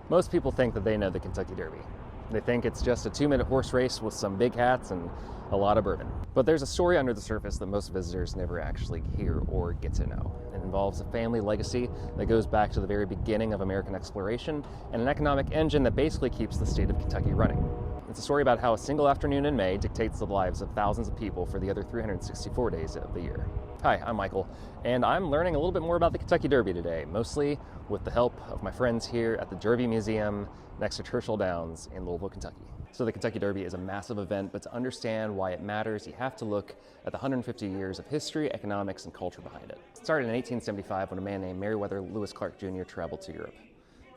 Most people think that they know the Kentucky Derby. They think it's just a 2-minute horse race with some big hats and a lot of bourbon. But there's a story under the surface that most visitors never actually hear or get to know. It involves a family legacy that goes back to the very beginning of American exploration and an economic engine that basically keeps the state of Kentucky running. It's a story about how a single afternoon in May dictates the lives of thousands of people for the other 364 days of the year. Hi, I'm Michael, and I'm learning a little bit more about the Kentucky Derby today, mostly with the help of my friends here at the Derby Museum next to Churchill Downs in Louisville, Kentucky. So the Kentucky Derby is a massive event, but to understand why it matters, you have to look at the 150 years of history, economics, and culture behind it. It started in 1875 when a man named Meriwether Lewis Clark Jr. traveled to Europe.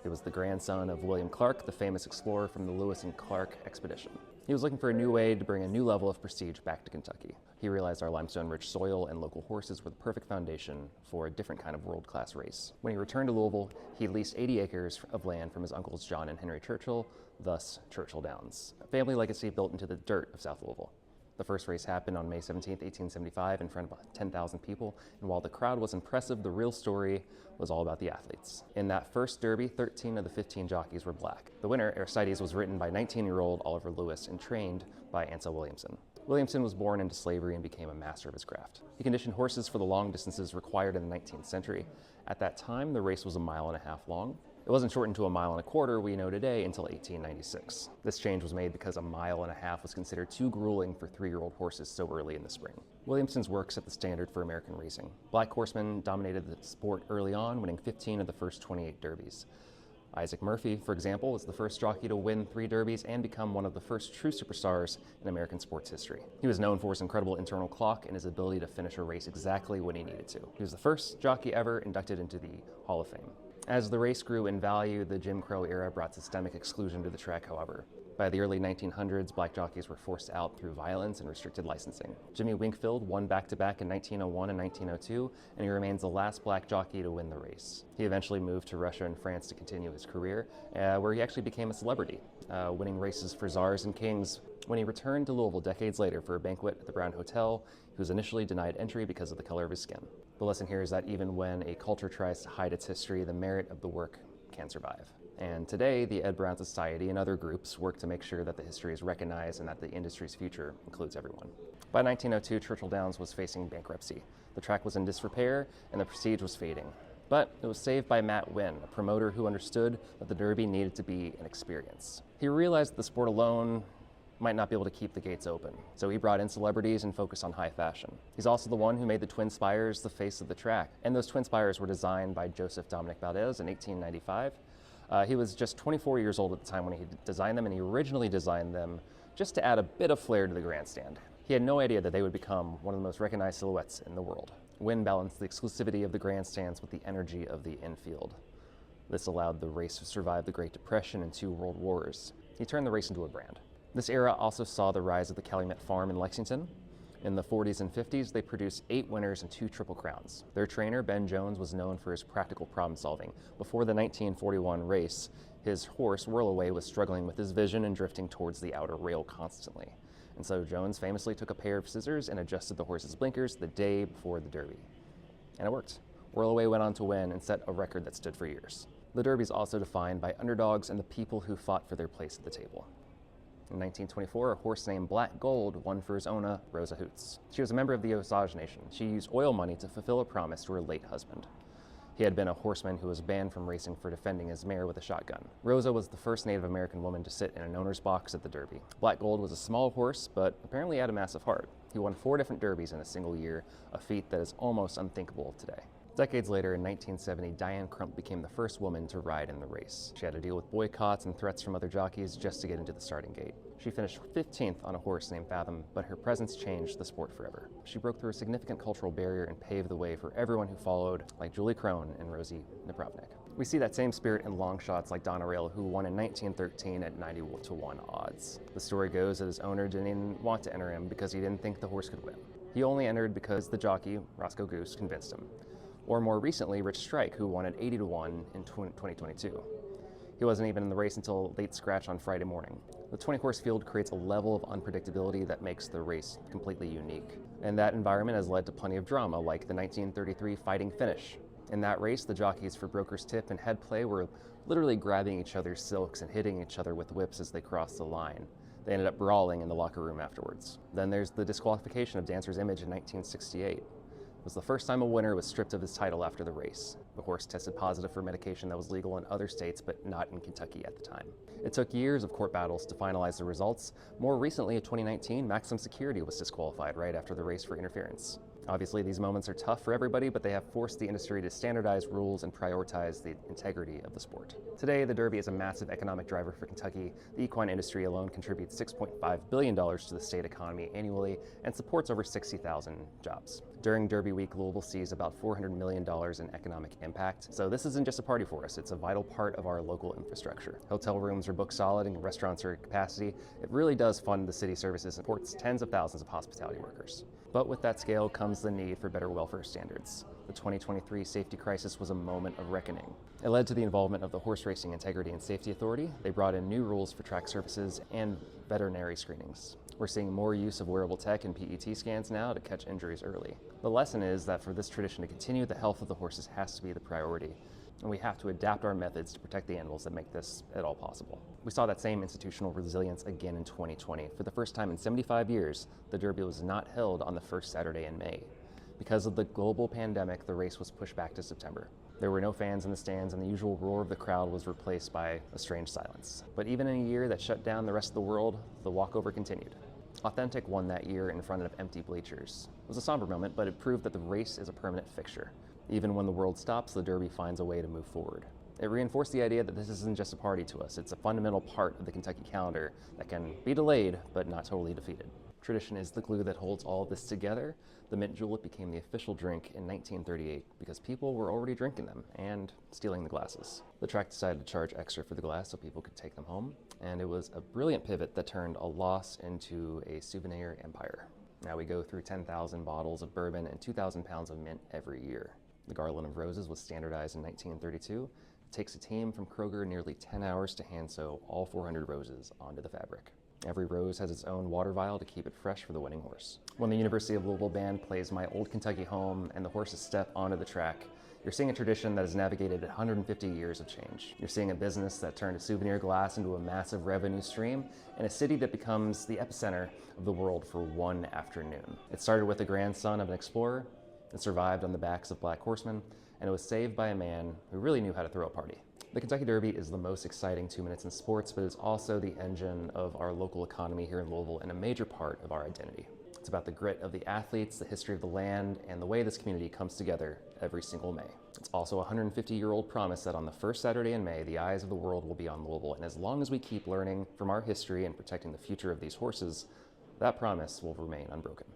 He was the grandson of William Clark, the famous explorer from the Lewis and Clark expedition. He was looking for a new way to bring a new level of prestige back to Kentucky. He realized our limestone-rich soil and local horses were the perfect foundation for a different kind of world-class race. When he returned to Louisville, he leased 80 acres of land from his uncles John and Henry Churchill, thus Churchill Downs, a family legacy built into the dirt of South Louisville. The first race happened on May 17, 1875 in front of 10,000 people, and while the crowd was impressive, the real story was all about the athletes. In that first Derby, 13 of the 15 jockeys were black. The winner, Aristides, was ridden by 19-year-old Oliver Lewis and trained by Ansel Williamson. Williamson was born into slavery and became a master of his craft. He conditioned horses for the long distances required in the 19th century. At that time, the race was 1.5 miles long. It wasn't shortened to 1.25 miles we know today until 1896. This change was made because 1.5 miles was considered too grueling for 3-year-old horses so early in the spring. Williamson's work set the standard for American racing. Black horsemen dominated the sport early on, winning 15 of the first 28 derbies. Isaac Murphy, for example, was the first jockey to win 3 derbies and become one of the first true superstars in American sports history. He was known for his incredible internal clock and his ability to finish a race exactly when he needed to. He was the first jockey ever inducted into the Hall of Fame. As the race grew in value, the Jim Crow era brought systemic exclusion to the track, however. By the early 1900s, black jockeys were forced out through violence and restricted licensing. Jimmy Winkfield won back-to-back in 1901 and 1902, and he remains the last black jockey to win the race. He eventually moved to Russia and France to continue his career, where he actually became a celebrity, winning races for czars and kings. When he returned to Louisville decades later for a banquet at the Brown Hotel, he was initially denied entry because of the color of his skin. The lesson here is that even when a culture tries to hide its history, the merit of the work can survive. And today, the Ed Brown Society and other groups work to make sure that the history is recognized and that the industry's future includes everyone. By 1902, Churchill Downs was facing bankruptcy. The track was in disrepair and the prestige was fading. But it was saved by Matt Winn, a promoter who understood that the Derby needed to be an experience. He realized that the sport alone might not be able to keep the gates open, so he brought in celebrities and focused on high fashion. He's also the one who made the Twin Spires the face of the track, and those Twin Spires were designed by Joseph Dominic Valdez in 1895. He was just 24 years old at the time when he designed them, and he originally designed them just to add a bit of flair to the grandstand. He had no idea that they would become one of the most recognized silhouettes in the world. Winn balanced the exclusivity of the grandstands with the energy of the infield. This allowed the race to survive the Great Depression and 2 world wars. He turned the race into a brand. This era also saw the rise of the Calumet Farm in Lexington. In the 40s and 50s, they produced 8 winners and 2 Triple Crowns. Their trainer, Ben Jones, was known for his practical problem solving. Before the 1941 race, his horse, Whirlaway, was struggling with his vision and drifting towards the outer rail constantly. And so Jones famously took a pair of scissors and adjusted the horse's blinkers the day before the Derby. And it worked. Whirlaway went on to win and set a record that stood for years. The Derby is also defined by underdogs and the people who fought for their place at the table. In 1924, a horse named Black Gold won for his owner, Rosa Hoots. She was a member of the Osage Nation. She used oil money to fulfill a promise to her late husband. He had been a horseman who was banned from racing for defending his mare with a shotgun. Rosa was the first Native American woman to sit in an owner's box at the Derby. Black Gold was a small horse, but apparently had a massive heart. He won 4 different Derbies in a single year, a feat that is almost unthinkable today. Decades later, in 1970, Diane Crump became the first woman to ride in the race. She had to deal with boycotts and threats from other jockeys just to get into the starting gate. She finished 15th on a horse named Fathom, but her presence changed the sport forever. She broke through a significant cultural barrier and paved the way for everyone who followed, like Julie Crone and Rosie Napravnik. We see that same spirit in long shots like Donna Rail, who won in 1913 at 90-to-1 odds. The story goes that his owner didn't even want to enter him because he didn't think the horse could win. He only entered because the jockey, Roscoe Goose, convinced him. Or more recently, Rich Strike, who won at 80-to-1 in 2022. He wasn't even in the race until late scratch on Friday morning. The 20-horse field creates a level of unpredictability that makes the race completely unique. And that environment has led to plenty of drama, like the 1933 Fighting Finish, In that race, the jockeys for Broker's Tip and Head Play were literally grabbing each other's silks and hitting each other with whips as they crossed the line. They ended up brawling in the locker room afterwards. Then there's the disqualification of Dancer's Image in 1968. It was the first time a winner was stripped of his title after the race. The horse tested positive for medication that was legal in other states, but not in Kentucky at the time. It took years of court battles to finalize the results. More recently, in 2019, Maximum Security was disqualified right after the race for interference. Obviously, these moments are tough for everybody, but they have forced the industry to standardize rules and prioritize the integrity of the sport. Today, the Derby is a massive economic driver for Kentucky. The equine industry alone contributes $6.5 billion to the state economy annually and supports over 60,000 jobs. During Derby Week, Louisville sees about $400 million in economic impact. So this isn't just a party for us, it's a vital part of our local infrastructure. Hotel rooms are booked solid and restaurants are at capacity. It really does fund the city services and supports tens of thousands of hospitality workers. But with that scale comes the need for better welfare standards. The 2023 safety crisis was a moment of reckoning. It led to the involvement of the Horse Racing Integrity and Safety Authority. They brought in new rules for track services and veterinary screenings. We're seeing more use of wearable tech and PET scans now to catch injuries early. The lesson is that for this tradition to continue, the health of the horses has to be the priority, and we have to adapt our methods to protect the animals that make this at all possible. We saw that same institutional resilience again in 2020. For the first time in 75 years, the Derby was not held on the first Saturday in May. Because of the global pandemic, the race was pushed back to September. There were no fans in the stands, and the usual roar of the crowd was replaced by a strange silence. But even in a year that shut down the rest of the world, the walkover continued. Authentic won that year in front of empty bleachers. It was a somber moment, but it proved that the race is a permanent fixture. Even when the world stops, the Derby finds a way to move forward. It reinforced the idea that this isn't just a party to us, it's a fundamental part of the Kentucky calendar that can be delayed, but not totally defeated. Tradition is the glue that holds all of this together. The mint julep became the official drink in 1938 because people were already drinking them and stealing the glasses. The track decided to charge extra for the glass so people could take them home, and it was a brilliant pivot that turned a loss into a souvenir empire. Now we go through 10,000 bottles of bourbon and 2,000 pounds of mint every year. The Garland of Roses was standardized in 1932. It takes a team from Kroger nearly 10 hours to hand sew all 400 roses onto the fabric. Every rose has its own water vial to keep it fresh for the winning horse. When the University of Louisville band plays My Old Kentucky Home and the horses step onto the track, you're seeing a tradition that has navigated 150 years of change. You're seeing a business that turned a souvenir glass into a massive revenue stream, and a city that becomes the epicenter of the world for one afternoon. It started with the grandson of an explorer, it survived on the backs of black horsemen, and it was saved by a man who really knew how to throw a party. The Kentucky Derby is the most exciting 2 minutes in sports, but it's also the engine of our local economy here in Louisville and a major part of our identity. It's about the grit of the athletes, the history of the land, and the way this community comes together every single May. It's also a 150-year-old promise that on the first Saturday in May, the eyes of the world will be on Louisville, and as long as we keep learning from our history and protecting the future of these horses, that promise will remain unbroken.